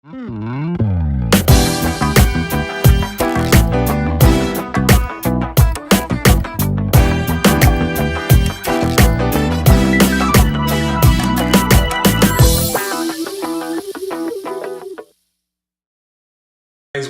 Guys,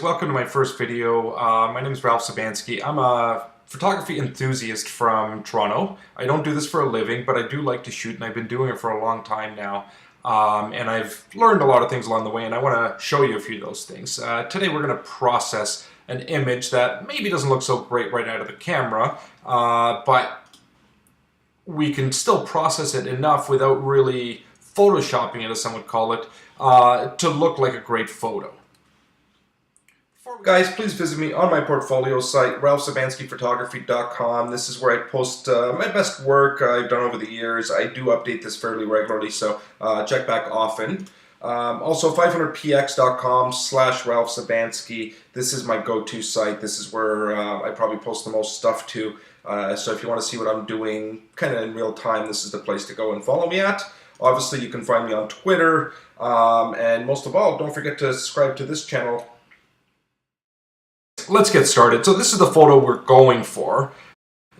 welcome to my first video. My name is Ralph Sabansky. I'm a photography enthusiast from Toronto. I don't do this for a living, but I do like to shoot, and I've been doing it for a long time now. And I've learned a lot of things along the way, and I want to show you a few of those things. Today we're going to process an image that maybe doesn't look so great right out of the camera, but we can still process it enough without really photoshopping it, as some would call it, to look like a great photo. Guys, please visit me on my portfolio site, ralphsabanskyphotography.com. This is where I post my best work I've done over the years. I do update this fairly regularly, so check back often. Also, 500px.com/ralphsabansky. This is my go-to site. This is where I probably post the most stuff to. So if you want to see what I'm doing kind of in real time, this is the place to go and follow me at. Obviously, you can find me on Twitter. And most of all, don't forget to subscribe to this channel. Let's get started. So this is the photo we're going for.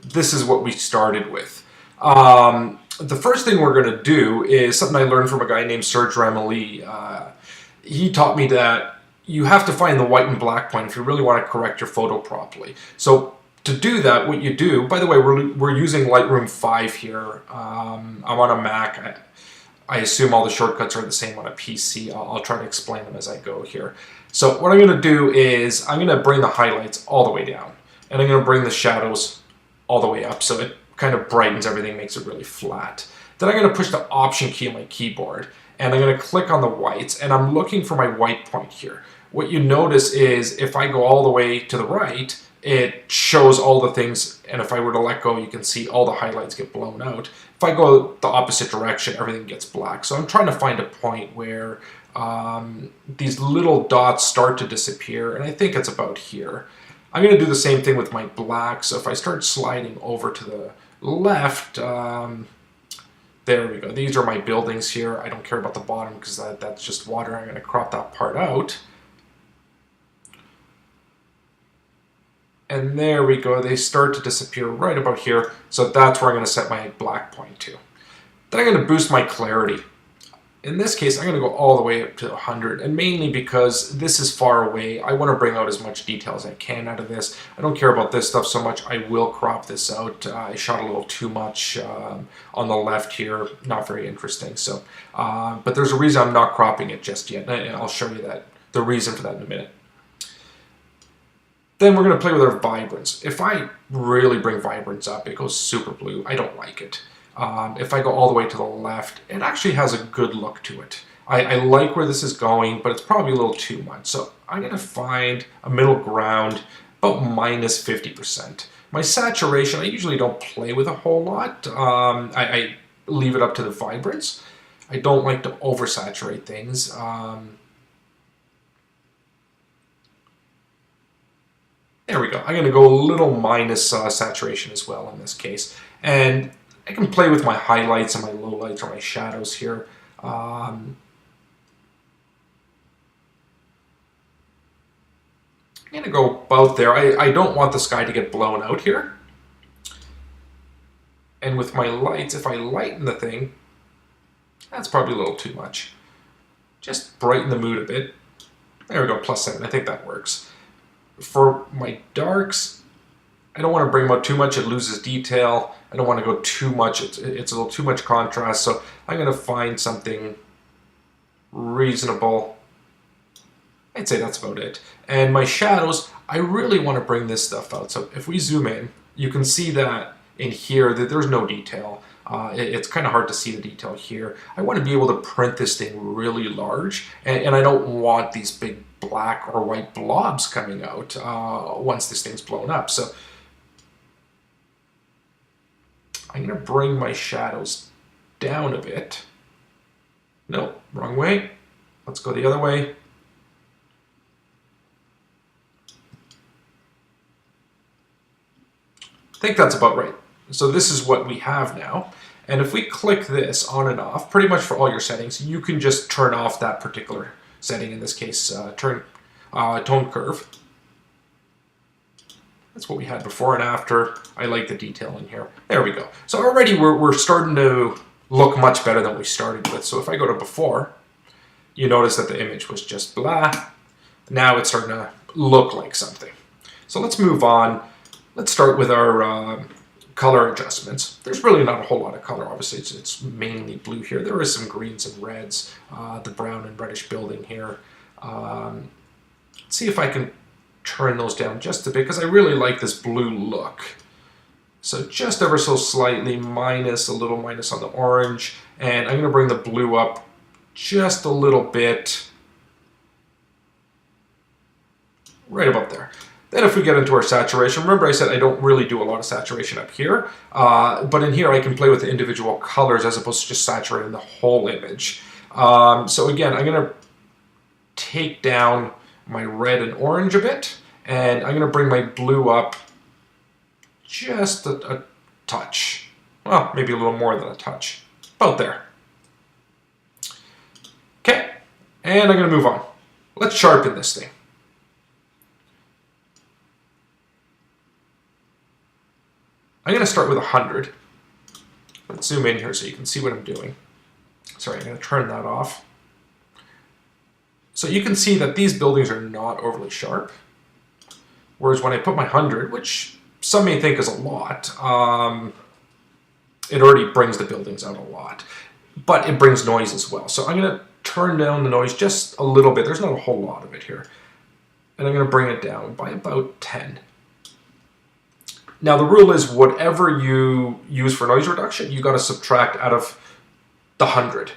This is what we started with. The first thing we're going to do is something I learned from a guy named Serge Ramelli. He taught me that you have to find the white and black point if you really want to correct your photo properly. So to do that, what you do, by the way, we're using Lightroom 5 here. I'm on a Mac. I assume all the shortcuts are the same on a PC. I'll try to explain them as I go here. So what I'm going to do is I'm going to bring the highlights all the way down. And I'm going to bring the shadows all the way up so it kind of brightens everything, makes it really flat. Then I'm going to push the Option key on my keyboard. And I'm going to click on the whites. And I'm looking for my white point here. What you notice is if I go all the way to the right, it shows all the things, and if I were to let go, you can see all the highlights get blown out. If I go the opposite direction, everything gets black. So I'm trying to find a point where these little dots start to disappear, and I think it's about here. I'm going to do the same thing with my black, so if I start sliding over to the left, there we go. These are my buildings here. I don't care about the bottom because that's just water. I'm going to crop that part out. And there we go, they start to disappear right about here. So that's where I'm going to set my black point to. Then I'm going to boost my clarity. In this case, I'm going to go all the way up to 100, and mainly because this is far away. I want to bring out as much detail as I can out of this. I don't care about this stuff so much. I will crop this out. I shot a little too much on the left here. Not very interesting. So, but there's a reason I'm not cropping it just yet, and I'll show you the reason for that in a minute. Then we're going to play with our vibrance. If I really bring vibrance up, it goes super blue. I don't like it. If I go all the way to the left, it actually has a good look to it. I like where this is going, but it's probably a little too much. So I'm going to find a middle ground, about minus 50%. My saturation, I usually don't play with a whole lot. I leave it up to the vibrance. I don't like to oversaturate things. There we go. I'm going to go a little minus saturation as well in this case. And I can play with my highlights and my lowlights or my shadows here. I'm going to go about there. I don't want the sky to get blown out here. And with my lights, if I lighten the thing, that's probably a little too much. Just brighten the mood a bit. There we go, +7. I think that works. For my darks, I don't want to bring them out too much. It loses detail. I don't want to go too much. It's a little too much contrast. So I'm going to find something reasonable. I'd say that's about it. And my shadows, I really want to bring this stuff out. So if we zoom in, you can see that in here that there's no detail. It's kind of hard to see the detail here. I want to be able to print this thing really large, and I don't want these big black or white blobs coming out once this thing's blown up. So I'm going to bring my shadows down a bit. Nope, wrong way. Let's go the other way. I think that's about right. So this is what we have now. And if we click this on and off, pretty much for all your settings, you can just turn off that particular setting, in this case tone curve. That's what we had before and after. I like the detail in here. There we go. So already we're starting to look much better than we started with. So if I go to before, you notice that the image was just blah. Now it's starting to look like something. So let's move on. Let's start with our color adjustments. There's really not a whole lot of color. Obviously, it's mainly blue here. There is some greens and reds, the brown and reddish building here. Let's see if I can turn those down just a bit, because I really like this blue look. So just ever so slightly minus, a little minus on the orange, and I'm going to bring the blue up just a little bit, right about there. Then if we get into our saturation, remember I said I don't really do a lot of saturation up here, but in here I can play with the individual colors as opposed to just saturating the whole image. So again, I'm going to take down my red and orange a bit, and I'm going to bring my blue up just a touch. Well, maybe a little more than a touch. About there. Okay, and I'm going to move on. Let's sharpen this thing. I'm going to start with 100. Let's zoom in here so you can see what I'm doing. Sorry, I'm going to turn that off. So you can see that these buildings are not overly sharp. Whereas when I put my 100, which some may think is a lot, it already brings the buildings out a lot. But it brings noise as well. So I'm going to turn down the noise just a little bit. There's not a whole lot of it here. And I'm going to bring it down by about 10. Now the rule is whatever you use for noise reduction, you got to subtract out of the 100.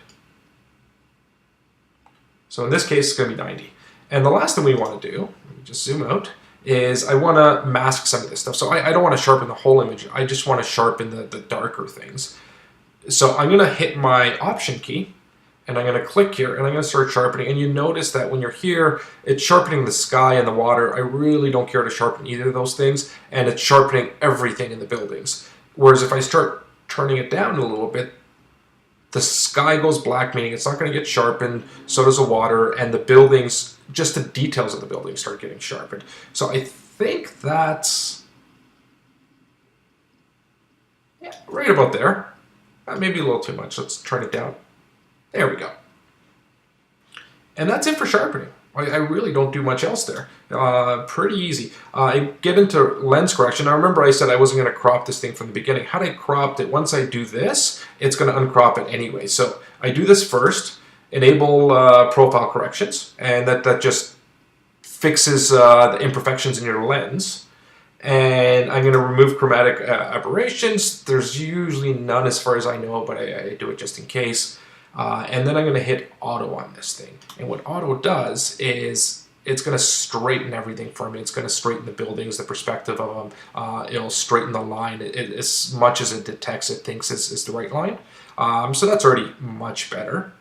So in this case, it's going to be 90. And the last thing we want to do, let me just zoom out, is I want to mask some of this stuff. So I don't want to sharpen the whole image. I just want to sharpen the darker things. So I'm going to hit my Option key, and I'm going to click here, and I'm going to start sharpening. And you notice that when you're here, it's sharpening the sky and the water. I really don't care to sharpen either of those things, and it's sharpening everything in the buildings. Whereas if I start turning it down a little bit, the sky goes black, meaning it's not going to get sharpened, so does the water, and the buildings, just the details of the buildings start getting sharpened. So I think that's, yeah, right about there. Maybe a little too much. Let's turn it down. There we go. And that's it for sharpening. I really don't do much else there. Pretty easy. I get into lens correction. Now remember I said I wasn't going to crop this thing from the beginning. Had I cropped it, once I do this, it's going to uncrop it anyway. So I do this first, enable profile corrections, and that just fixes the imperfections in your lens. And I'm going to remove chromatic aberrations. There's usually none as far as I know, but I do it just in case. And then I'm going to hit auto on this thing. And what auto does is it's going to straighten everything for me. It's going to straighten the buildings, the perspective of them. It'll straighten the line as much as it detects it thinks is the right line. So that's already much better.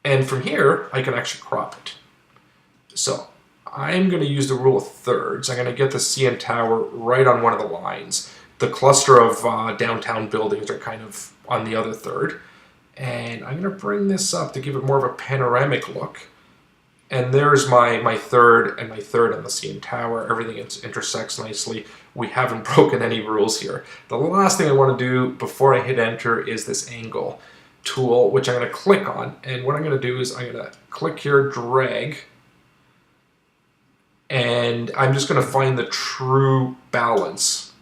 And from here, I can actually crop it. So I'm going to use the rule of thirds. I'm going to get the CN Tower right on one of the lines. The cluster of downtown buildings are kind of on the other third. And I'm going to bring this up to give it more of a panoramic look. And there's my third and my third on the CN Tower. Everything intersects nicely. We haven't broken any rules here. The last thing I want to do before I hit enter is this angle tool, which I'm going to click on. And what I'm going to do is I'm going to click here, drag. And I'm just going to find the true balance.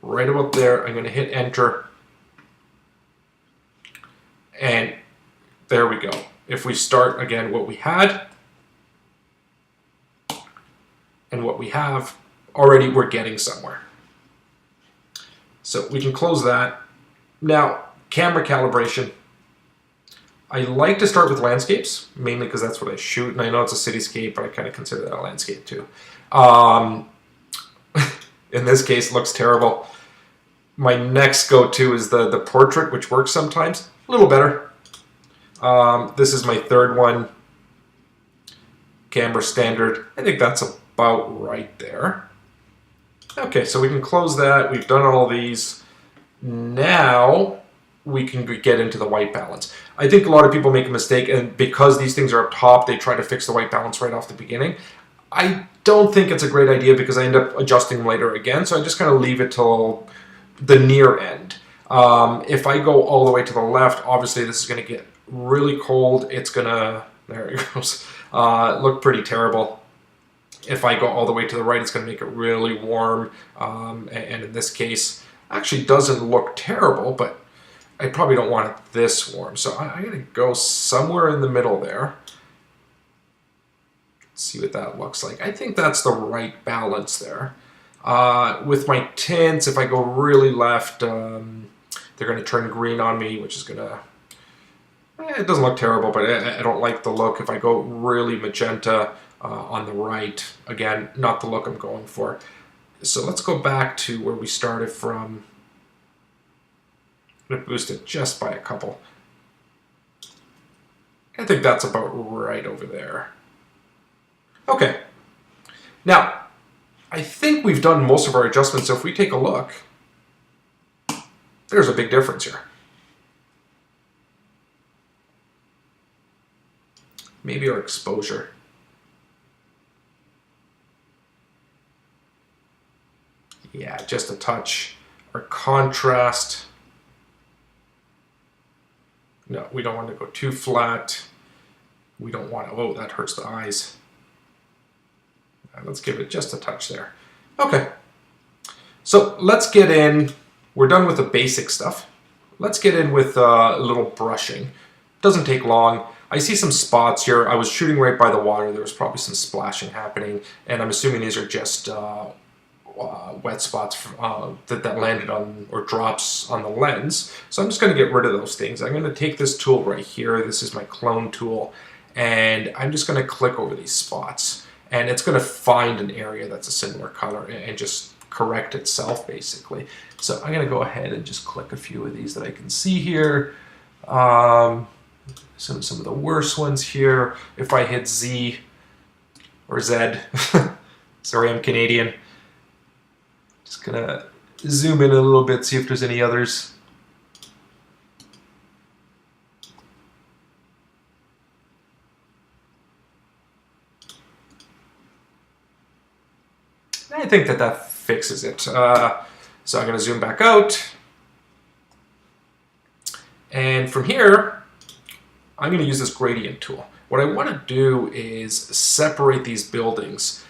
Right about there, I'm going to hit enter. And there we go. If we start again what we had and what we have, already we're getting somewhere. So we can close that. Now, camera calibration. I like to start with landscapes, mainly because that's what I shoot. And I know it's a cityscape, but I kind of consider that a landscape too. In this case, it looks terrible. My next go-to is the portrait, which works sometimes. A little better. This is my third one. Camera standard. I think that's about right there. Okay, so we can close that. We've done all these. Now, we can get into the white balance. I think a lot of people make a mistake, and because these things are up top, they try to fix the white balance right off the beginning. I don't think it's a great idea because I end up adjusting later again, so I just kind of leave it till the near end. If I go all the way to the left, obviously this is going to get really cold. It's going to, there it goes, look pretty terrible. If I go all the way to the right, it's going to make it really warm. And in this case, actually doesn't look terrible, but I probably don't want it this warm. So I'm going to go somewhere in the middle there. See what that looks like. I think that's the right balance there. With my tints, if I go really left, they're going to turn green on me, which is going to... it doesn't look terrible, but I don't like the look. If I go really magenta on the right, again, not the look I'm going for. So let's go back to where we started from. I'm going to boost it just by a couple. I think that's about right over there. Okay. Now, I think we've done most of our adjustments, so if we take a look, there's a big difference here. Maybe our exposure. Yeah, just a touch. Our contrast. No, we don't want to go too flat. We don't want to, oh, that hurts the eyes. Let's give it just a touch there. Okay, so let's get in. We're done with the basic stuff. Let's get in with a little brushing. Doesn't take long. I see some spots here. I was shooting right by the water. There was probably some splashing happening, and I'm assuming these are just wet spots that landed on, or drops on the lens. So I'm just going to get rid of those things. I'm going to take this tool right here. This is my clone tool, and I'm just going to click over these spots. And it's going to find an area that's a similar color and just correct itself, basically. So I'm going to go ahead and just click a few of these that I can see here. Some of the worst ones here. If I hit Z or Z, sorry, I'm Canadian. Just going to zoom in a little bit, see if there's any others. I think that fixes it. So I'm going to zoom back out. And from here, I'm going to use this gradient tool. What I want to do is separate these buildings,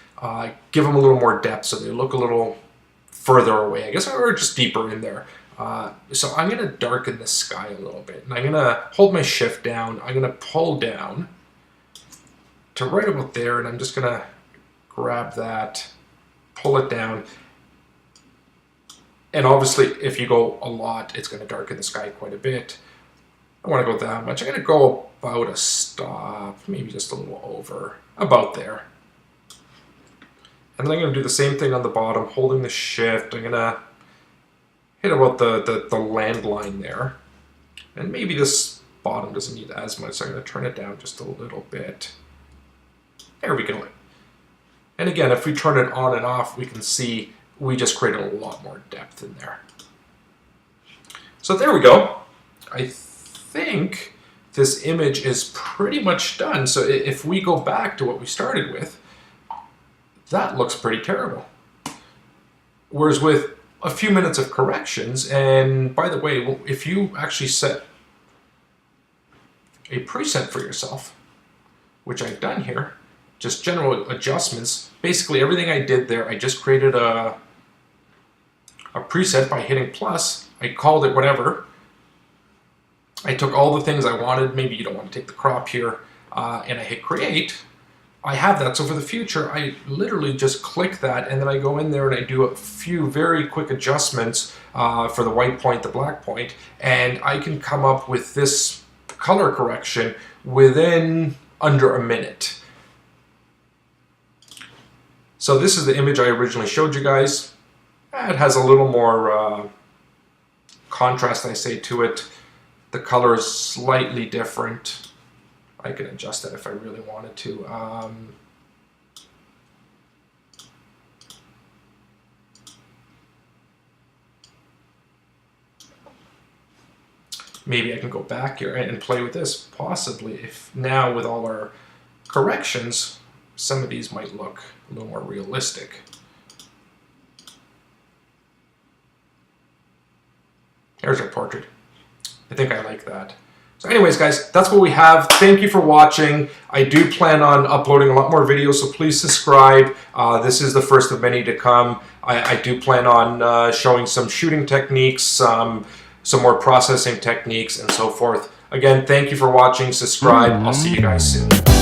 give them a little more depth so they look a little further away, I guess, or just deeper in there. So I'm going to darken the sky a little bit. And I'm going to hold my shift down. I'm going to pull down to right about there, and I'm just going to grab that, pull it down, and obviously if you go a lot, it's going to darken the sky quite a bit. I don't want to go that much. I'm going to go about a stop, maybe just a little over, about there. And then I'm going to do the same thing on the bottom, holding the shift. I'm going to hit about the land line there. And maybe this bottom doesn't need as much, so I'm going to turn it down just a little bit. There we go. And again, if we turn it on and off, we can see we just created a lot more depth in there. So there we go. I think this image is pretty much done. So if we go back to what we started with, that looks pretty terrible. Whereas with a few minutes of corrections, and by the way, if you actually set a preset for yourself, which I've done here, just general adjustments. Basically everything I did there, I just created a preset by hitting plus. I called it whatever. I took all the things I wanted. Maybe you don't want to take the crop here. And I hit create. I have that. So for the future, I literally just click that, and then I go in there and I do a few very quick adjustments for the white point, the black point, and I can come up with this color correction within under a minute. So this is the image I originally showed you guys. It has a little more contrast, I say, to it. The color is slightly different. I can adjust that if I really wanted to. maybe I can go back here and play with this. Possibly, if now with all our corrections, some of these might look a little more realistic. There's our portrait. I think I like that. So anyways, guys, that's what we have. Thank you for watching. I do plan on uploading a lot more videos, so please subscribe. This is the first of many to come. I do plan on showing some shooting techniques, some more processing techniques, and so forth. Again, thank you for watching. Subscribe. I'll see you guys soon.